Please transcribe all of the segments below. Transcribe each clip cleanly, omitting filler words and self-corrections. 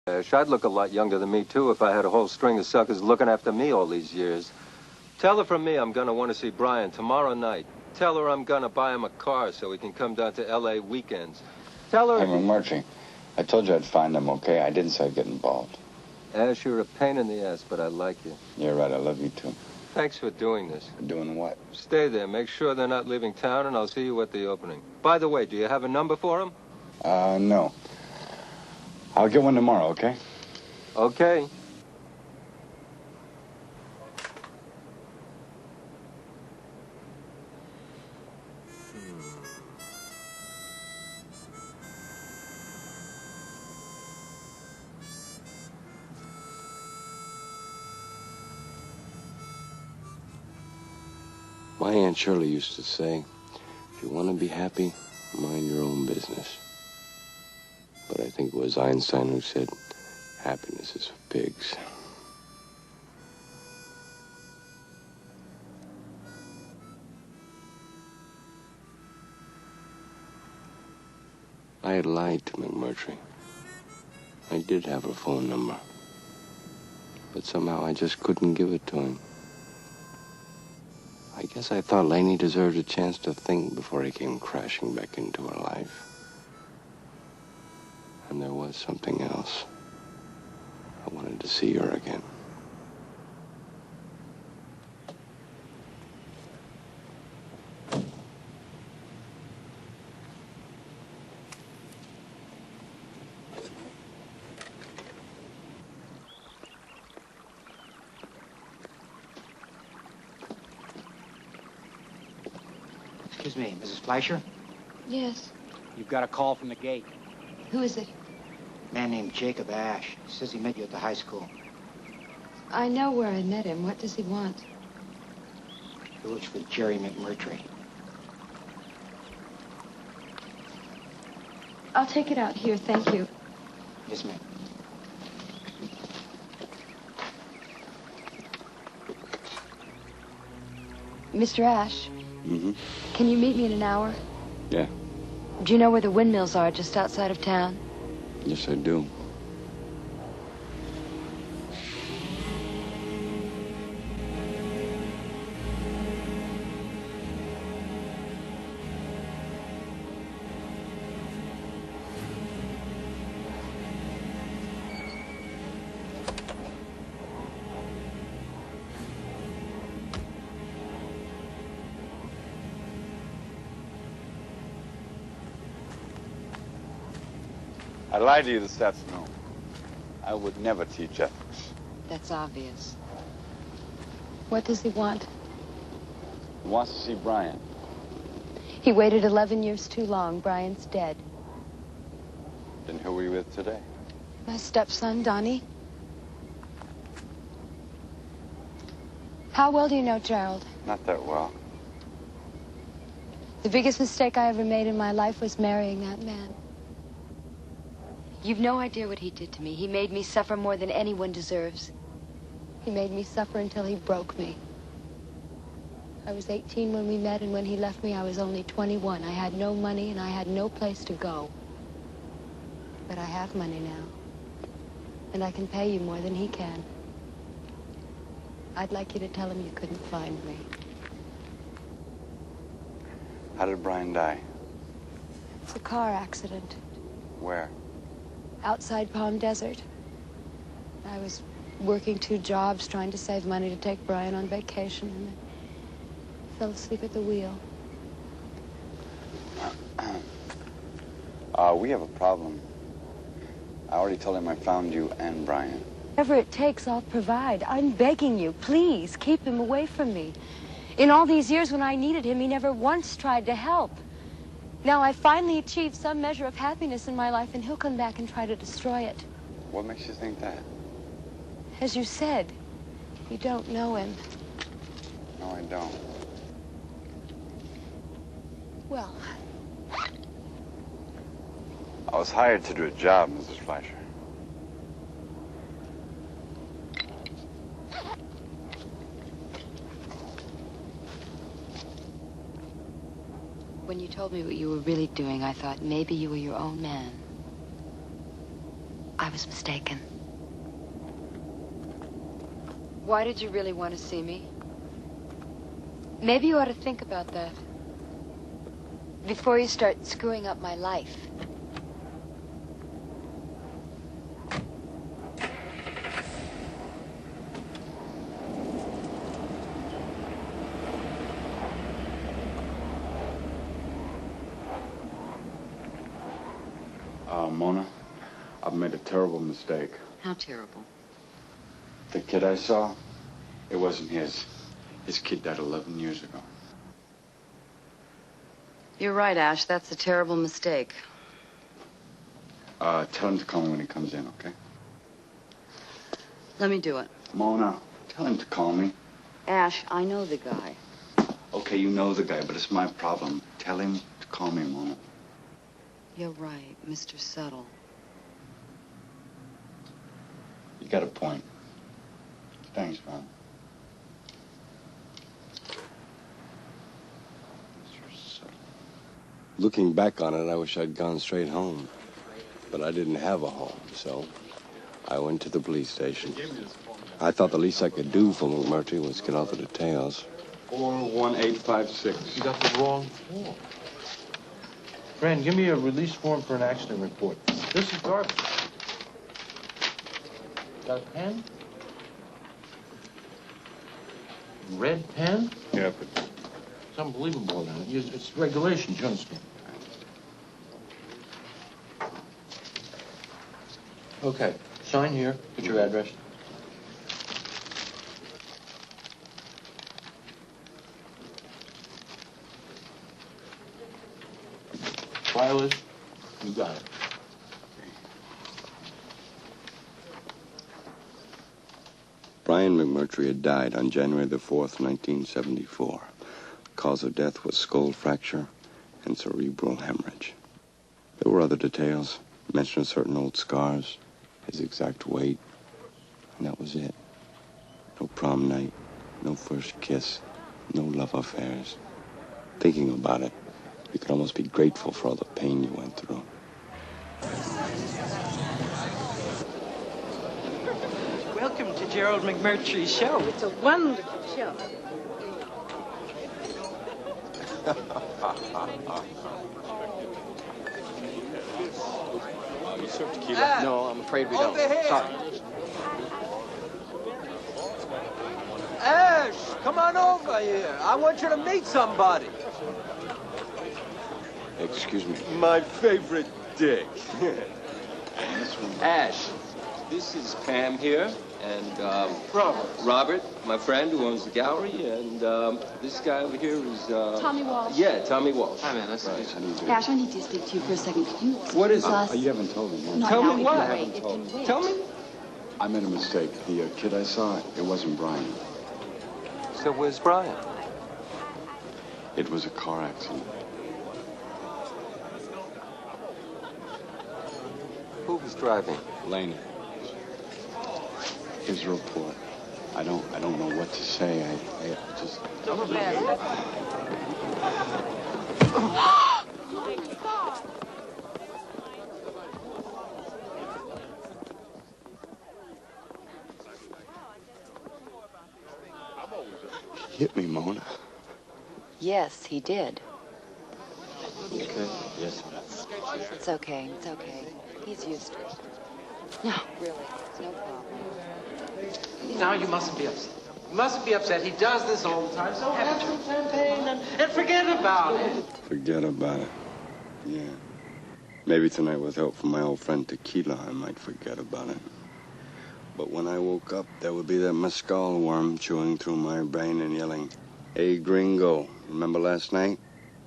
I'd look a lot younger than me, too, if I had a whole string of suckers looking after me all these years. Tell her from me I'm gonna want to see Brian tomorrow night. Tell her I'm gonna buy him a car so he can come down to L.A. weekends. Tell her... Hey, McMurtry, I told you I'd find him, okay? I didn't say I'd get involved. Ash, you're a pain in the ass, but I like you. You're right, I love you, too. Thanks for doing this. For doing what? Stay there. Make sure they're not leaving town, and I'll see you at the opening. By the way, do you have a number for him? No. I'll get one tomorrow, okay? Okay. My Aunt Shirley used to say, if you want to be happy, mind your own business. But I think it was Einstein who said, happiness is for pigs. I had lied to McMurtry. I did have her phone number. But somehow I just couldn't give it to him. I guess I thought Laney deserved a chance to think before he came crashing back into her life. And there was something else. I wanted to see her again. Excuse me, Mrs. Fleischer? Yes. You've got a call from the gate. Who is it? A man named Jacob Ash. Says he met you at the high school. I know where I met him. What does he want? He works for Jerry McMurtry. I'll take it out here, thank you. Yes, ma'am. Mr. Ash, Mm-hmm. can you meet me in an hour? Yeah. Do you know where the windmills are just outside of town? Yes, I do. I lied to you this afternoon. I would never teach ethics. That's obvious. What does he want? He wants to see Brian. He waited 11 years too long. Brian's dead. Then who were you with today? My stepson, Donnie. How well do you know Gerald? Not that well. The biggest mistake I ever made in my life was marrying that man. You've no idea what he did to me. He made me suffer more than anyone deserves. He made me suffer until he broke me. I was 18 when we met, and when he left me, I was only 21. I had no money, and I had no place to go. But I have money now. And I can pay you more than he can. I'd like you to tell him you couldn't find me. How did Brian die? It's a car accident. Where? Outside Palm Desert. I was working 2 jobs, trying to save money to take Brian on vacation, and I fell asleep at the wheel. We have a problem. I already told him I found you and Brian. Whatever it takes, I'll provide. I'm begging you, please, keep him away from me. In all these years when I needed him, he never once tried to help. Now I finally achieved some measure of happiness in my life, and he'll come back and try to destroy it. What makes you think that? As you said, you don't know him. No, I don't. Well, I was hired to do a job, Mrs. Fleischer. when you told me what you were really doing, I thought maybe you were your own man. I was was mistaken. Why did you really want to see me? Maybe you ought to think about that before you start screwing up my life. Mona, I've made a terrible mistake. How terrible? The kid I saw, it wasn't his. His kid died 11 years ago. You're right, Ash. That's a terrible mistake. Tell him to call me when he comes in, okay? Let me do it. Mona, tell him to call me. Ash, I know the guy. Okay, you know the guy, but it's my problem. Tell him to call me, Mona. You're right, Mr. Subtle. You got a point. Thanks, man. Looking back on it, I wish I'd gone straight home. But I didn't have a home, so I went to the police station. I thought the least I could do for McMurtry was get all the details. 41856. You got the wrong form. Fran, give me a release form for an accident report. This is garbage. Got a pen? Red pen? Yeah, but It's unbelievable now. It's regulations, you understand? Okay, sign here. Put your address. File it. You got it. Brian McMurtry had died on January the 4th, 1974. Cause of death was skull fracture and cerebral hemorrhage. There were other details, mention of certain old scars, his exact weight, and that was it. No prom night, no first kiss, no love affairs. Thinking about it, you could almost be grateful for all the pain you went through. Welcome to Gerald McMurtry's show. It's a wonderful show. You serve tequila? No, I'm afraid we don't. Over here. Sorry. Ash, come on over here. I want you to meet somebody. Excuse me. My favorite dick. Ash, this is Pam here, and Robert, my friend who owns the gallery, and this guy over here is Tommy Walsh. Yeah, Tommy Walsh. Hi, man. Nice to meet you. Ash, I need to speak to you for a second. Could you What is it? us? you haven't told me, Mona. Not Tell now, me it what? can I wait, haven't it told. can wait. Tell me. I made a mistake. The kid I saw, it wasn't Brian. So where's Brian? It was a car accident. Who was driving? Laney. Here's a report. I don't know what to say. I just... Hit me, Mona. Yes, he did. Okay. Yes. It's okay. It's okay. He's used to it. No, really. No problem. Now you mustn't be upset. You mustn't be upset. He does this all the time. So have some champagne and forget about it. Forget about it. Yeah. Maybe tonight with help from my old friend Tequila, I might forget about it. But when I woke up, there would be that mescal worm chewing through my brain and yelling, "Hey, gringo, remember last night?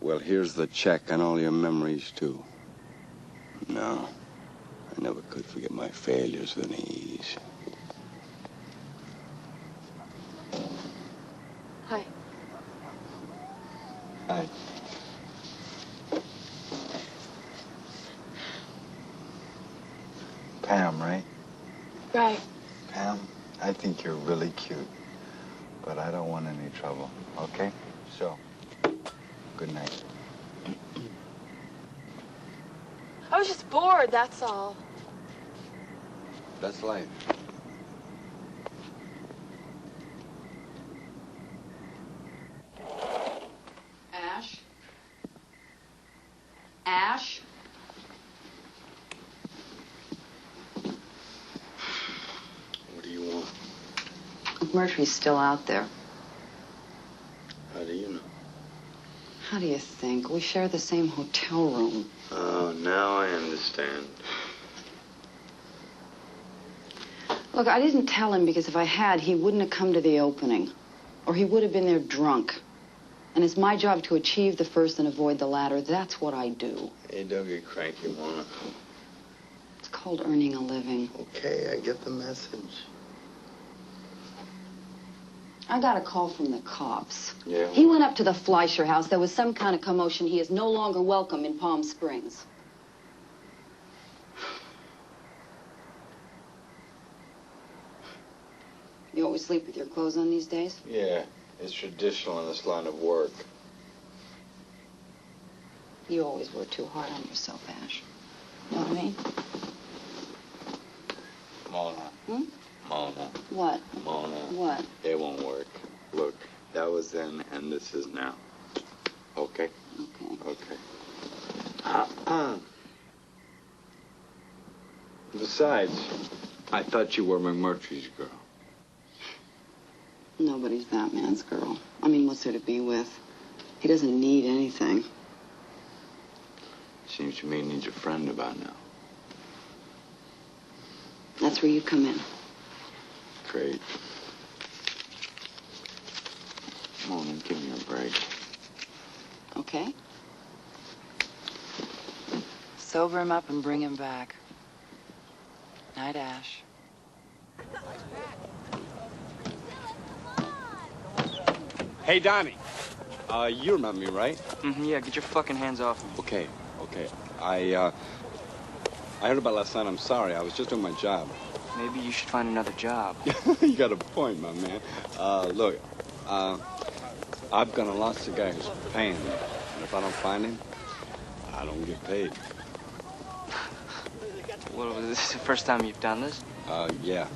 Well, here's the check on all your memories, too." No, I never could forget my failures with any ease. Hi. Hi. Pam, right? Right. Pam, I think you're really cute, but I don't want any trouble, okay? So, good night. I was just bored, that's all. That's life. Ash? Ash? What do you want? Murphy's still out there. How do you know? How do you think? We share the same hotel room. Oh, now I understand. Look, I didn't tell him because if I had, he wouldn't have come to the opening. Or he would have been there drunk. And it's my job to achieve the first and avoid the latter. That's what I do. Hey, don't get cranky, Mona. It's called earning a living. Okay, I get the message. I got a call from the cops. Yeah? He went up to the Fleischer house. There was some kind of commotion. He is no longer welcome in Palm Springs. You always sleep with your clothes on these days? Yeah, it's traditional in this line of work. You always were too hard on yourself, Ash. Know what I mean? Mona. Hmm? Mona. What? Mona. What? It won't work. Look, that was then and this is now. Okay? Okay. Okay. Besides, I thought you were McMurtry's girl. Nobody's that man's girl. I mean, what's there to be with? He doesn't need anything. Seems to me he needs a friend about now. That's where you come in. Great. Mona, give me a break. Okay? Sober him up and bring him back. Night, Ash. Hey, Donnie. You remember me, right? Yeah, get your fucking hands off me. Okay. I heard about last night. I'm sorry. I was just doing my job. Maybe you should find another job. You got a point, my man. Look, I've gonna lost the guy who's paying me. And if I don't find him, I don't get paid. Well, this is the first time you've done this? Yeah.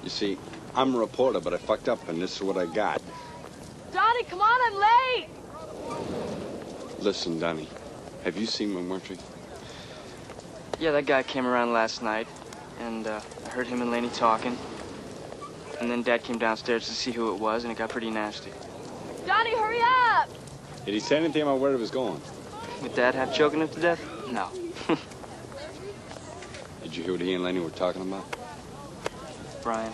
You see, I'm a reporter, but I fucked up, and this is what I got. Donnie, come on, I'm late! Listen, Donnie, have you seen McMurtry? Yeah, that guy came around last night, and I heard him and Laney talking. And then Dad came downstairs to see who it was, and it got pretty nasty. Donnie, hurry up! Did he say anything about where he was going? Would Dad have choking him to death? No. Did you hear what he and Laney were talking about? Brian.